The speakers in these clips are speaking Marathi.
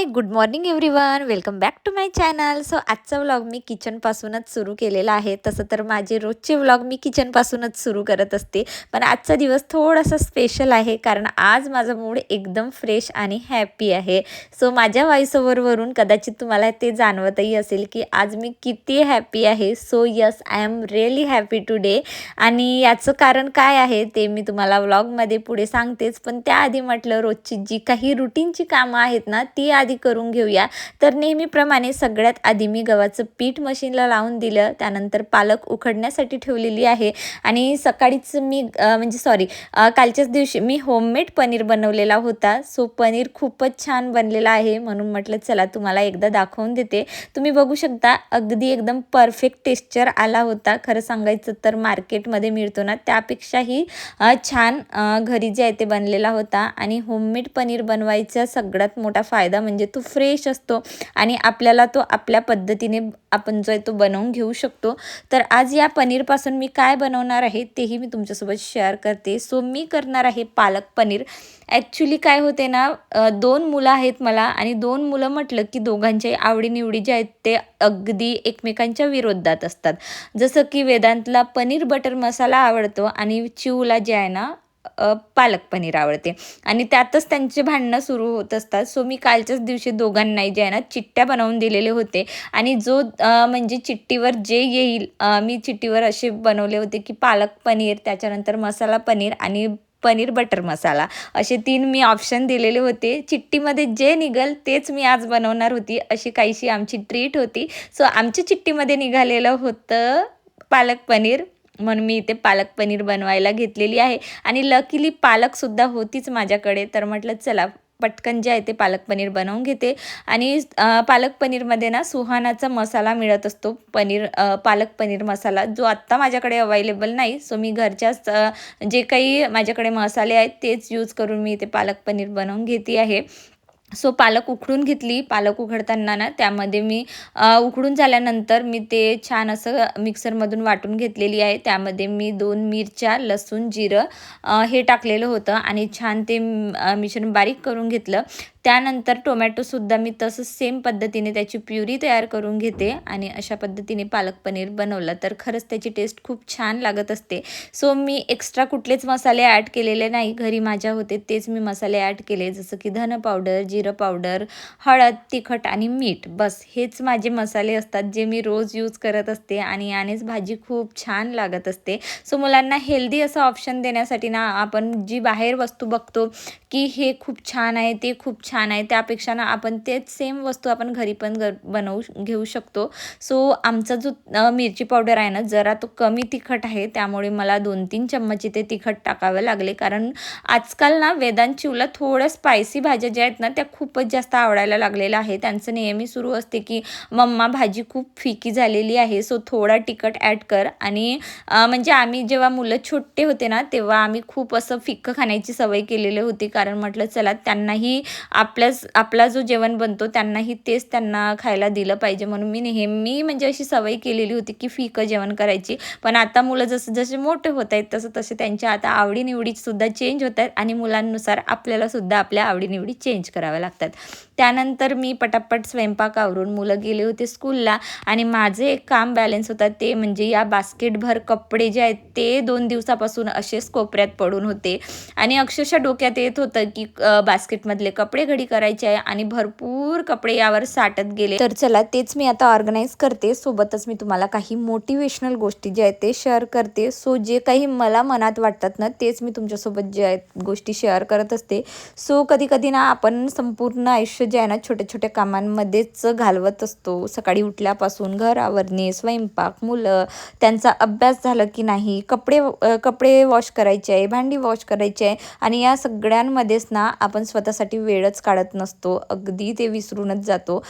High, good morning everyone. Welcome back to my channel. So आजचा व्लॉग मी किचनपासूनच सुरू केलेला आहे. तसं तर माझे रोजचे व्लॉग मी किचनपासूनच सुरू करत असते. पण आजचा दिवस थोडासा स्पेशल आहे कारण आज माझा मूड एकदम फ्रेश आणि हॅपी आहे. सो माझ्या व्हॉइस ओव्हरवरून कदाचित तुम्हाला ते जाणवतही असेल की आज मी किती हॅपी आहे. So yes, I am really happy today. आणि याचं कारण काय आहे ते मी तुम्हाला व्लॉगमध्ये पुढे सांगतेच. पण त्याआधी म्हटलं रोजची जी काही रुटीनची कामं आहेत ना ती आधी करून घेऊया. तर नेहमीप्रमाणे सगळ्यात आधी मी गव्हाचं पीठ मशीनला लावून दिलं. त्यानंतर पालक उकडण्यासाठी ठेवलेली आहे आणि सकाळीच मी कालच्याच दिवशी मी होममेड पनीर बनवलेला होता. सो पनीर खूपच छान बनलेला आहे म्हणून म्हटलं चला तुम्हाला एकदा दाखवून देते. तुम्ही बघू शकता अगदी एकदम परफेक्ट टेक्स्चर आला होता. खरं सांगायचं तर मार्केटमध्ये मिळतो ना त्यापेक्षाही छान घरी जे आहे ते बनलेला होता. आणि होममेड पनीर बनवायचा सगळ्यात मोठा फायदा म्हणजे तो फ्रेश असतो आणि आपल्याला तो आपल्या पद्धतीने आपण जो आहे तो बनवून घेऊ शकतो. तर आज या पनीरपासून मी काय बनवणार आहे तेही मी तुमच्यासोबत शेअर करते. सो मी करणार आहे पालक पनीर. ॲक्च्युली काय होते ना, 2 मुलं आहेत मला आणि 2 मुलं म्हटलं की दोघांच्याही आवडीनिवडी जे आहेत ते अगदी एकमेकांच्या विरोधात असतात. जसं की वेदांतला पनीर बटर मसाला आवडतो आणि चिऊला जे आहे ना पालक पनीर आवडते आणि त्यातच त्यांचे भांडणं सुरू होत असतात. सो मी कालच्याच दिवशी दोघांनाही जे आहे ना चिट्ट्या बनवून दिलेले होते आणि जो म्हणजे चिट्टीवर जे येईल मी चिट्टीवर असे बनवले होते की पालक पनीर, त्याच्यानंतर मसाला पनीर आणि पनीर बटर मसाला असे 3 मी ऑप्शन दिलेले होते. चिट्टीमध्ये जे निघेल तेच मी आज बनवणार होती. अशी काहीशी आमची ट्रीट होती. सो आमच्या चिट्टीमध्ये निघालेलं होतं पालक पनीर म्हणून मी इथे पालक पनीर बनवायला घेतलेली आहे. आणि लकीली पालकसुद्धा होतीच माझ्याकडे. तर म्हटलं चला पटकन जे आहे ते पालक पनीर बनवून घेते. आणि पालक पनीरमध्ये ना सुहानाचा मसाला मिळत असतो, पालक पनीर मसाला जो आत्ता माझ्याकडे अवेलेबल नाही. सो मी घरच्याच जे काही माझ्याकडे मसाले आहेत तेच यूज करून मी इथे पालक पनीर बनवून घेते आहे. सो पालक उकडून घेतली. पालक उकडताना ना त्यामध्ये मी उकडून झाल्यानंतर मी ते छान असं मिक्सरमधून वाटून घेतलेली आहे. त्यामध्ये मी 2 मिरच्या, लसूण, जिरं हे टाकलेलं होतं आणि छान ते मिश्रण बारीक करून घेतलं. त्यानंतर टोमॅटोसुद्धा मी तसंच सेम पद्धतीने त्याची प्युरी तयार करून घेते आणि अशा पद्धतीने पालक पनीर बनवलं तर खरंच त्याची टेस्ट खूप छान लागत असते. सो मी एक्स्ट्रा कुठलेच मसाले ॲड केलेले नाही. घरी माझ्या होते तेच मी मसाले ॲड केले, जसं की धन पावडर, जिरं पावडर, हळद, तिखट आणि मीठ. बस हेच माझे मसाले असतात जे मी रोज यूज करत असते आणि यानेच भाजी खूप छान लागत असते. सो मुलांना हेल्दी असं ऑप्शन देण्यासाठी ना आपण जी बाहेर वस्तू बघतो की हे खूप छान आहे, ते खूप छान आहे, त्यापेक्षा ना आपण तेच सेम वस्तू आपण घरी पण बनवू घेऊ शकतो. सो आमचा जो मिरची पावडर आहे ना जरा तो कमी तिखट आहे, त्यामुळे मला 2-3 चम्मच इथे तिखट टाकावे लागले. कारण आजकाल ना वेदांत चिवला थोड्या स्पायसी भाज्या ज्या आहेत ना त्या खूपच जास्त आवडायला लागलेल्या आहे. त्यांचं नेहमी सुरू असते की मम्मा भाजी खूप फिकी झालेली आहे सो थोडा तिखट ॲड कर. आणि म्हणजे आम्ही जेव्हा मुलं छोटे होते ना तेव्हा आम्ही खूप असं फिक्कं खाण्याची सवय केलेली होती. कारण म्हटलं चला त्यांनाही आपला जो जेवण बनतो त्यांनाही तेच त्यांना खायला दिलं पाहिजे म्हणून मी नेहमी म्हणजे अशी सवय केलेली होती की फिकं जेवण करायची. पण आता मुलं जसे मोठे होत आहेत तसे त्यांच्या आता आवडीनिवडीसुद्धा चेंज होत आहेत आणि मुलांनुसार आपल्यालासुद्धा आपल्या आवडीनिवडी चेंज कराव्या लागतात. त्यानंतर मी पटापट स्वयंपाक आवरून मुलं गेले होते स्कूलला आणि माझे एक काम बॅलन्स होतं ते म्हणजे या बास्केटभर कपडे जे आहेत ते 2 दिवसापासून असेच कोपऱ्यात पडून होते आणि अक्षरशः डोक्यात येत होतं की बास्केटमधले कपडे घडी करायचे आहे आणि भरपूर कपडे यावर साठत गेले. तर चला तेच मी आता ऑर्गनाईज करते. सोबतच मी तुम्हाला काही मोटिवेशनल गोष्टी जे आहेत ते शेअर करते. सो जे काही मला मनात वाटतात ना तेच मी तुमच्यासोबत जे आहेत गोष्टी शेअर करत असते. सो कधी कधी ना आपण संपूर्ण आयुष्य जे आहे ना छोट्या छोट्या कामांमध्येच घालवत असतो. सकाळी उठल्यापासून घर आवरणे, स्वयंपाक, मुलं, त्यांचा अभ्यास झाला की नाही, कपडे वॉश करायचे आहे, भांडी वॉश करायची आहे आणि या सगळ्यांमध्येच ना आपण स्वतःसाठी वेळच काढत नसतो. अगदी ते विसरूनच जातो.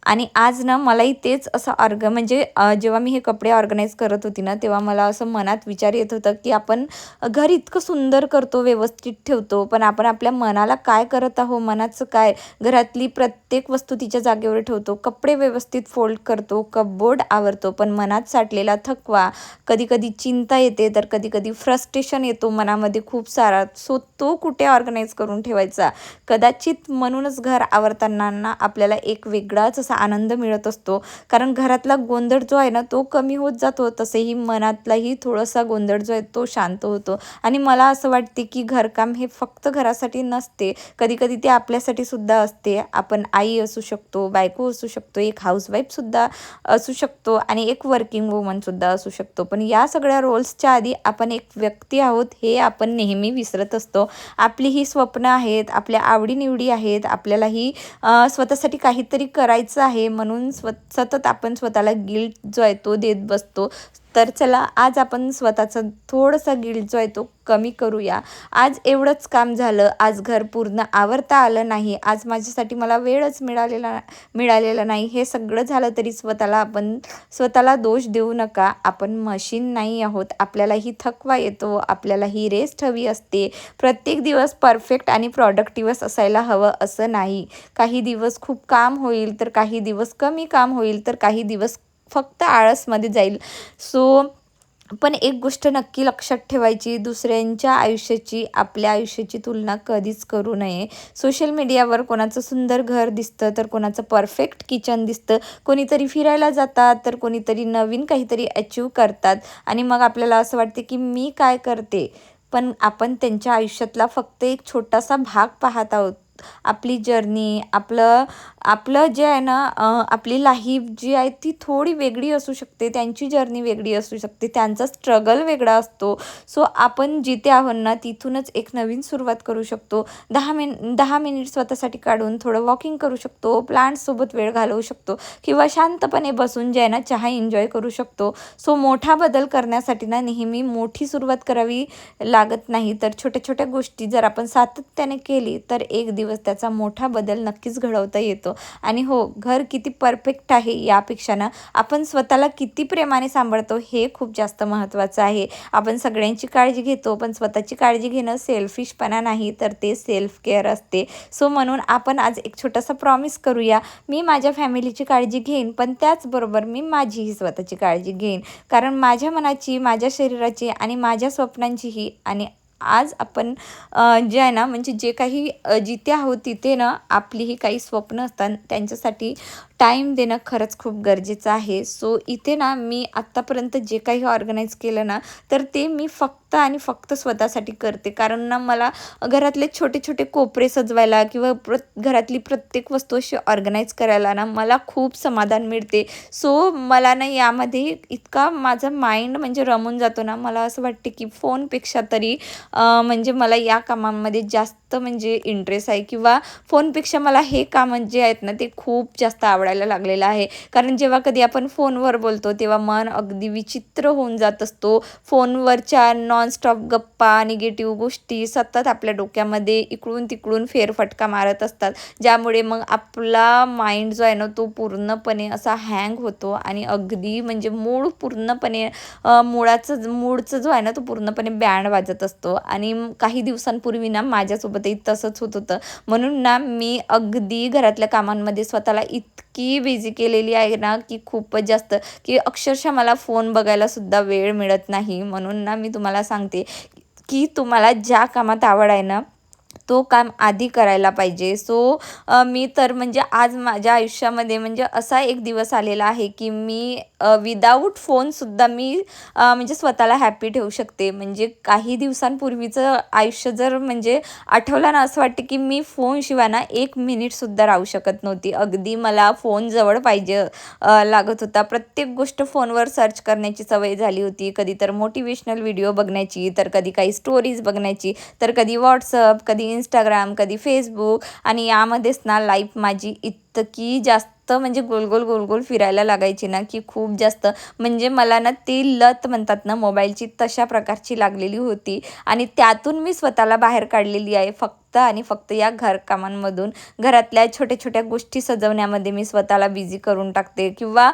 आणि आज ना मलाही तेच असं म्हणजे जेव्हा मी हे कपडे ऑर्गनाईज करत होती ना, तेव्हा मला असं मनात विचार येत होता, की आपण घर इतकं सुंदर करतो, व्यवस्थित ठेवतो, पण आपण आपल्या मनाला काय करत आहोत, मनाचं काय? घरातली प्रत्येक वस्तू तिच्या जागेवर ठेवतो, कपडे व्यवस्थित फोल्ड करतो, कपबोर्ड आवरतो, पण मनात साठलेला थकवा, कधी-कधी चिंता येते, तर कधी-कधी फ्रस्ट्रेशन येतो मनामध्ये खूप सारा. सो तो कुठे ऑर्गनाईज करून ठेवायचा? कदाचित म्हणूनच घर आवरताना ना आपल्याला एक वेगळाच असा आनंद मिळत असतो, कारण घरातला गोंधळ जो आहे ना तो कमी होत जातो, तसेही मनातलाही थोडासा गोंधळ जो आहे तो शांत होतो. आणि मला असं वाटते की घरकाम हे फक्त घरासाठी नसते, कधी कधी ते आपल्यासाठी सुद्धा असते. आपण आई असू शकतो, बायको असू शकतो, एक हाऊसवाईफ सुद्धा असू शकतो आणि एक वर्किंग वुमन सुद्धा असू शकतो, पण या सगळ्या रोल्सच्या आधी आपण एक व्यक्ती आहोत हे आपण नेहमी विसरत असतो. आपली ही स्वप्न आहेत, आपल्या आवडीनिवडी आहेत, आपल्यालाही स्वतःसाठी काहीतरी करायचं आहे, म्हणून सतत आपण स्वतःला गिल्ट जो आहे तो देत बसतो. तर चला आज आपण स्वतःचा थोडासा गिल्ट जो आहे तो कमी करूया. आज एवढंच काम झालं, आज घर पूर्ण आवरता आलं नाही, आज माझ्यासाठी मला वेळच मिळालेला नाही, हे सगळं झालं तरी स्वतःला दोष देऊ नका. आपण मशीन नाही आहोत, आपल्यालाही थकवा येतो, आपल्यालाही रेस्ट हवी असते. प्रत्येक दिवस परफेक्ट आणि प्रॉडक्टिव्ह असायला हवं असं नाही. काही दिवस खूप काम होईल, तर काही दिवस कमी काम होईल, तर काही दिवस फक्त आळसमध्ये जाईल. सो पण एक गोष्ट नक्की लक्षात ठेवायची, दुसऱ्यांच्या आयुष्याची आपल्या आयुष्याची तुलना कधीच करू नये. सोशल मीडियावर कोणाचं सुंदर घर दिसतं, तर कोणाचं परफेक्ट किचन दिसतं, कोणीतरी फिरायला जातात, तर कोणीतरी नवीन काहीतरी अचीव करतात आणि मग आपल्याला असं वाटते की मी काय करते, पण आपण त्यांच्या आयुष्यातला फक्त एक छोटासा भाग पाहत आहोत. आपली जर्नी, आपलं आपलं जे आहे ना, आपली लाईफ जी आहे ती थोडी वेगळी असू शकते, त्यांची जर्नी वेगळी असू शकते, त्यांचा स्ट्रगल वेगळा असतो. सो आपण जिथे आहोत ना तिथूनच एक नवीन सुरुवात करू शकतो. 10 मिनिट स्वतःसाठी काढून थोडं वॉकिंग करू शकतो, प्लांट्ससोबत वेळ घालवू शकतो किंवा शांतपणे बसून जे आहे ना चहा एन्जॉय करू शकतो. सो मोठा बदल करण्यासाठी ना नेहमी मोठी सुरुवात करावी लागत नाही, तर छोट्या छोट्या गोष्टी जर आपण सातत्याने केली तर एक दिवस त्याचा मोठा बदल नक्कीच घडवता येतो. आणि हो, घर किती परफेक्ट आहे यापेक्षा ना आपण स्वतःला किती प्रेमाने सांभाळतो हे खूप जास्त महत्त्वाचं आहे. आपण सगळ्यांची काळजी घेतो, पण स्वतःची काळजी घेणं सेल्फिशपणा नाही, तर ते सेल्फ केअर असते. सो म्हणून आपण आज एक छोटासा प्रॉमिस करूया, मी माझ्या फॅमिलीची काळजी घेईन, पण त्याचबरोबर मी माझीही स्वतःची काळजी घेईन, कारण माझ्या मनाची, माझ्या शरीराची आणि माझ्या स्वप्नांचीही. आणि आज आपण जे आहे ना म्हणजे जे काही जिथे आहोत तिथे ना आपलीही काही स्वप्न असतात, त्यांच्यासाठी टाईम देणं खरंच खूप गरजेचं आहे. सो इथे ना मी आत्तापर्यंत जे काही ऑर्गनाईज केलं ना, तर ते मी फक्त आणि फक्त स्वतःसाठी करते, कारण ना मला घरातले छोटे छोटे कोपरे सजवायला किंवा घरातली प्रत्येक वस्तू अशी ऑर्गनाईज करायला ना मला खूप समाधान मिळते. सो मला ना यामध्ये इतका माझा माइंड म्हणजे रमून जातो ना, मला असं वाटते की फोनपेक्षा तरी म्हणजे मला या कामांमध्ये जास्त म्हणजे इंटरेस्ट आहे, किंवा फोनपेक्षा मला हे कामं जे आहेत ना ते खूप जास्त आवडायला लागलेलं आहे. कारण जेव्हा कधी आपण फोनवर बोलतो तेव्हा मन अगदी विचित्र होऊन जात असतो. फोनवरच्या नॉनस्टॉप गप्पा, निगेटिव्ह गोष्टी सतत आपल्या डोक्यामध्ये इकडून तिकडून फेरफटका मारत असतात, ज्यामुळे मग आपला माइंड जो आहे ना तो पूर्णपणे असा हँग होतो आणि अगदी म्हणजे मूड पूर्णपणे मूडचं जो आहे ना तो पूर्णपणे बँड वाजत असतो. आणि काही दिवसांपूर्वी ना माझ्यासोबतही तसंच होत होतं, म्हणून ना मी अगदी घरातल्या कामांमध्ये स्वतःला इतकी बिझी केलेली आहे ना की खूपच जास्त, की अक्षरशः मला फोन बघायला सुद्धा वेळ मिळत नाही. म्हणून ना मी तुम्हाला सांगते की तुम्हाला ज्या कामात आवड आहे ना तो काम आधी करायला पाहिजे. सो मी तर म्हणजे आज माझ्या आयुष्यामध्ये म्हणजे असा एक दिवस आलेला आहे की मी विदाऊट फोनसुद्धा मी म्हणजे स्वतःला हॅपी ठेवू शकते. म्हणजे काही दिवसांपूर्वीचं आयुष्य जर म्हणजे आठवलं ना, असं वाटतं की मी फोनशिवाय ना 1 मिनिटसुद्धा राहू शकत नव्हती. अगदी मला फोन जवळ पाहिजे लागत होता. प्रत्येक गोष्ट फोनवर सर्च करण्याची सवय झाली होती. कधी तर मोटिवेशनल व्हिडिओ बघण्याची, तर कधी काही स्टोरीज बघण्याची, तर कधी WhatsApp, कधी Instagram, कधी Facebook. आणि यामध्येच ना लाईफ माझी इतकी जास्त म्हणजे गोल गोल फिरायला लागायची ना, की खूप जास्त म्हणजे मला ना ती लत म्हणतात ना मोबाईलची, तशा प्रकारची लागलेली होती. आणि त्यातून मी स्वतःला बाहेर काढलेली आहे. फक्त फक्त आणि फक्त या घरकामांमधून घरातल्या छोट्या छोट्या गोष्टी सजवण्यामध्ये मी स्वतःला बिझी करून टाकते, किंवा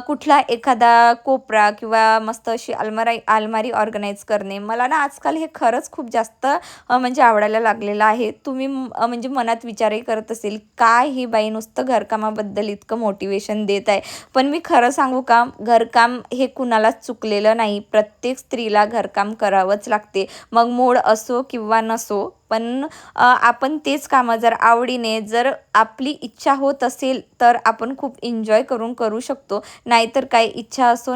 कुठला एखादा कोपरा किंवा मस्त अशी अलमारी ऑर्गनाईज करणे मला ना आजकाल हे खरंच खूप जास्त म्हणजे आवडायला लागलेलं आहे. तुम्ही म्हणजे मनात विचारही करत असेल, काय ही बाई नुसतं घरकामाबद्दल इतकं मोटिवेशन देत आहे. पण मी खरं सांगू का, घरकाम हे कुणालाच चुकलेलं नाही. प्रत्येक स्त्रीला घरकाम करावंच लागते, मग मूड असो किंवा नसो. पण आपण तेच कामं जर आवडीने, जर आपली इच्छा होत असेल तर आपण खूप एन्जॉय करून करू शकतो. नाहीतर काय, इच्छा असो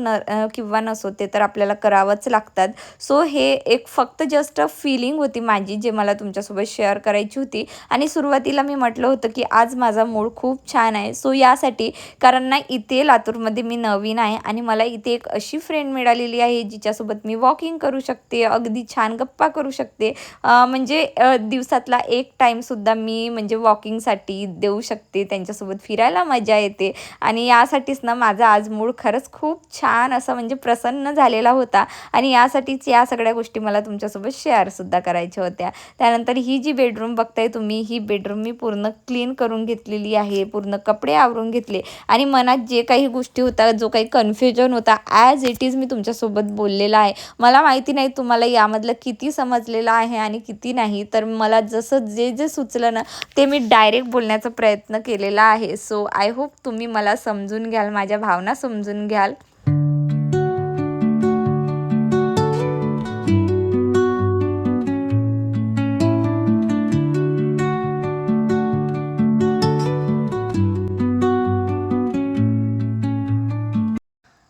किंवा नसो, ते तर आपल्याला करावंच लागतात. सो हे एक फक्त जस्ट फीलिंग होती माझी, जे मला तुमच्यासोबत शेअर करायची होती. आणि सुरुवातीला मी म्हटलं होतं की आज माझा मूड खूप छान आहे. सो यासाठी, कारण ना इथे लातूरमध्ये मी नवीन आहे आणि मला इथे एक अशी फ्रेंड मिळालेली आहे जिच्यासोबत मी वॉकिंग करू शकते, अगदी छान गप्पा करू शकते. म्हणजे दिवसातला एक टाईमसुद्धा मी म्हणजे वॉकिंगसाठी देऊ शकते, त्यांच्यासोबत फिरायला मजा येते. आणि यासाठीच ना माझा आज मूड खरंच खूप छान असा म्हणजे प्रसन्न झालेला होता. आणि यासाठीच या सगळ्या गोष्टी मला तुमच्यासोबत शेअरसुद्धा करायच्या होत्या. त्यानंतर ही जी बेडरूम बघताय तुम्ही, ही बेडरूम मी पूर्ण क्लीन करून घेतलेली आहे, पूर्ण कपडे आवरून घेतले आणि मनात जे काही गोष्टी होता, जो काही कन्फ्युजन होता, ॲज इट इज मी तुमच्यासोबत बोललेला आहे. मला माहिती नाही तुम्हाला यामधलं किती समजलेलं आहे आणि किती नाही. तर मला जसं जे जे सुचलं ना, ते मी डायरेक्ट बोलण्याचा प्रयत्न केलेला आहे. सो आय होप तुम्ही मला समजून घ्याल, माझ्या भावना समजून घ्याल.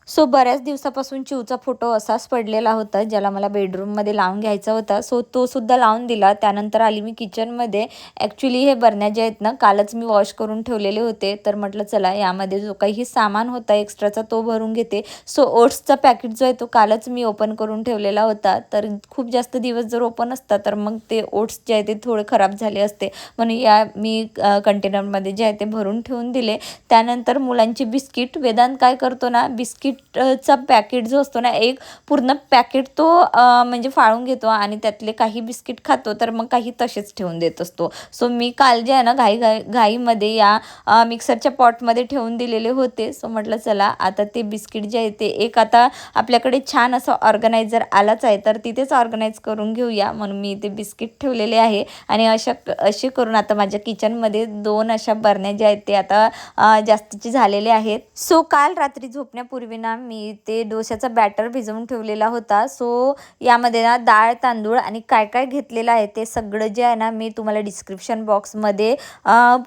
सो बऱ्याच दिवसापासून चिवचा फोटो असाच पडलेला होता, ज्याला मला बेडरूममध्ये लावून घ्यायचा होता. सो तो सुद्धा लावून दिला. त्यानंतर आली मी किचनमध्ये. ॲक्च्युली हे बरण्या जे आहेत ना, कालच मी वॉश करून ठेवलेले होते. तर म्हटलं चला यामध्ये जो काही सामान होता एक्स्ट्राचा तो भरून घेते. सो ओट्सचा पॅकेट जो आहे तो कालच मी ओपन करून ठेवलेला होता. तर खूप जास्त दिवस जर ओपन असता तर मग ते ओट्स जे आहे ते थोडे खराब झाले असते, म्हणून या मी कंटेनरमध्ये जे आहे ते भरून ठेवून दिले. त्यानंतर मुलांची बिस्किट, वेदांत काय करतो ना, बिस्किटचा पॅकेट जो असतो ना, एक पूर्ण पॅकेट तो म्हणजे फाळून घेतो आणि त्यातले काही बिस्किट खातो, तर मग काही तसेच ठेवून देत असतो. सो मी काल जे आहे ना घाईमध्ये या मिक्सरच्या पॉटमध्ये ठेवून दिलेले होते. सो म्हटलं चला आता ते बिस्किट जे आहे ते एक, आता आपल्याकडे छान असं ऑर्गनायझर आलाच आहे तर तिथेच ऑर्गनाईज करून घेऊया, म्हणून मी ते बिस्किट ठेवलेले आहे. आणि असे करून आता माझ्या किचनमध्ये 2 अशा बरण्या ज्या आहेत ते आता जास्तीचे झालेले आहेत. सो काल रात्री झोपण्यापूर्वी ना मी ते डोश्याचा बॅटर भिजवून ठेवलेला होता. सो यामध्ये ना डाळ, तांदूळ आणि काय काय घेतलेलं आहे ते सगळं जे आहे ना, मी तुम्हाला डिस्क्रिप्शन बॉक्समध्ये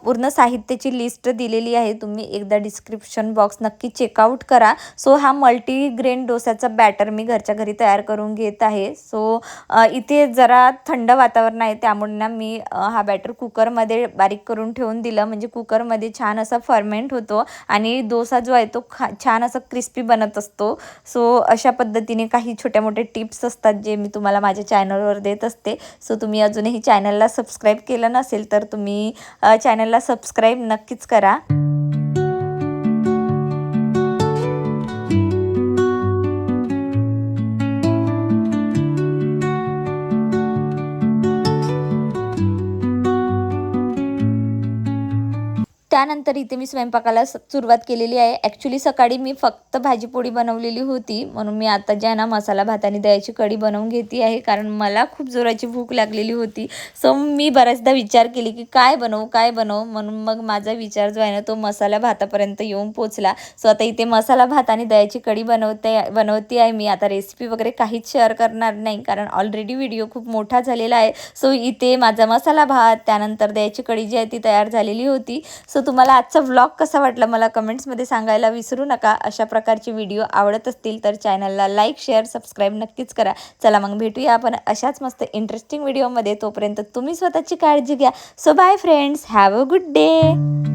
पूर्ण साहित्याची लिस्ट दिलेली आहे. तुम्ही एकदा डिस्क्रिप्शन बॉक्स नक्की चेकआउट करा. सो हा मल्टीग्रेन डोसाचा बॅटर मी घरच्या घरी तयार करून घेत आहे. सो इथे जरा थंड वातावरण आहे, त्यामुळे ना मी हा बॅटर कुकरमध्ये बारीक करून ठेवून दिलं, म्हणजे कुकरमध्ये छान असा फर्मेंट होतो आणि डोसा जो आहे तो छान असा क्रिस्पी बनत असतो. सो अशा पद्धतीने काही छोट्या मोठ्या टिप्स असतात जे मी तुम्हाला माझ्या चॅनलवर देत असते. सो तुम्ही अजूनही चॅनलला सबस्क्राईब केलं नसेल तर तुम्ही चॅनलला सबस्क्राईब नक्कीच करा. त्यानंतर इथे मी स्वयंपाकाला सुरुवात केलेली आहे. ॲक्च्युली सकाळी मी फक्त भाजीपोळी बनवलेली होती, म्हणून मी आता जे आहे ना मसाला भात आणि दह्याची कढी बनवून घेते आहे, कारण मला खूप जोराची भूक लागलेली होती. सो मी बऱ्याचदा विचार केली की काय बनवू, म्हणून मग माझा विचार जो आहे ना तो मसाला भातापर्यंत येऊन पोचला. सो आता इथे मसाला भात आणि दह्याची कढी बनवते आहे मी. आता रेसिपी वगैरे काहीच शेअर करणार नाही, कारण ऑलरेडी व्हिडिओ खूप मोठा झालेला आहे. सो इथे माझा मसाला भात, त्यानंतर दह्याची कढी जी आहे ती तयार झालेली होती. सो तुम्हाला आजचा व्लॉग कसा वाटला मला कमेंट्समध्ये सांगायला विसरू नका. अशा प्रकारचे व्हिडिओ आवडत असतील तर चॅनलला लाईक, शेअर, सबस्क्राईब नक्कीच करा. चला मग भेटूया आपण अशाच मस्त इंटरेस्टिंग व्हिडिओमध्ये. तोपर्यंत तुम्ही स्वतःची काळजी घ्या. So bye friends, have a good day.